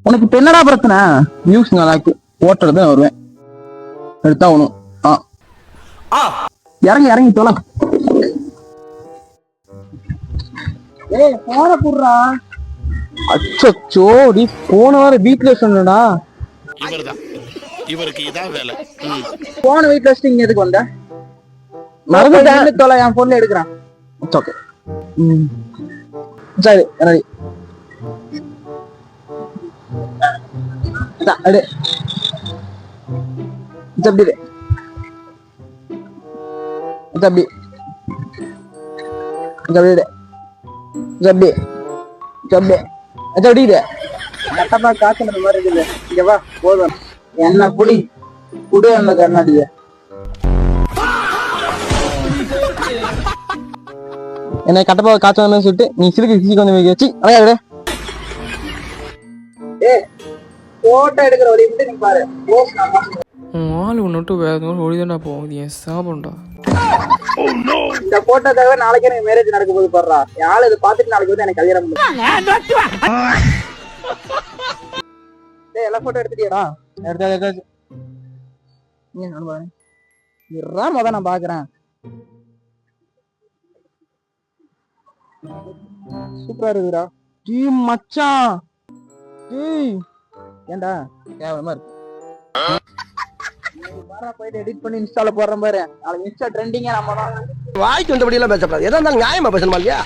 உனக்கு இப்ப என்னடா பிரச்சனை? நியூஸ் நாளாக்கு ஓட்டுறது வருவேன் எடுத்தா ஒண்ணும். இறங்கி இறங்கி தொலை. ஏய் போன புடுறா. அச்சோ நீ போன வார வீட்டுல சொன்னடா. இவருக்கு இதான் வேலை. போன வீட்டுல வச்சுட்டு இங்க எதுக்கு வந்த? மறந்துட்டேன். தொலை என் போன்ல எடுக்கிறான். ஓகே சரி ரெடி. ஜப்பி ஜப்பி ஜப்பி ஜப்பி ஜப்பி ஜப்பி கட்டமா காத்துன மாதிரி இருக்குது. இங்க வா போதும். என்ன புடி குடு அந்த கண்ணாடிய. என்ன கட்டப்பா காய்ச்சல் சொல்லிட்டு நீ சிறுக்கு சிரிக்கு வந்து வச்சு அடையாடு. போட்டோ எடுக்கிற வழி மட்டும் நீ பாரு. ஆளு ஒன்னுட்டு வேற ஒழிதானா போகுது. என் சாபம்டா. இந்த போட்டோக்காக நாளைக்கு எனக்கு மேரேஜ் நடக்க போது பாடுறா. யாரு இதை பார்த்துட்டு நாளைக்கு வந்து எனக்கு கல்யாணம் பண்ணு. எல்லா போட்டோ எடுத்துட்டியடா? எடுத்தாச்சு. மொதல் நான் பாக்குறேன். சூப்பரா இருக்குடா. டீ மச்சான். டேய் ஏண்டா கேவலமா இருக்கு. போயிட்டு எடிட் பண்ணி இன்ஸ்டால போடுறேன் பாரு. நாளைக்கு இன்ஸ்டா ட்ரெண்டிங்கா நம்ம தான். வாய்க்கு வந்தபடி எல்லாம் பேசப்படாது. எதா இருந்தாலும் நியாயமா பேசணுமா இல்லையா?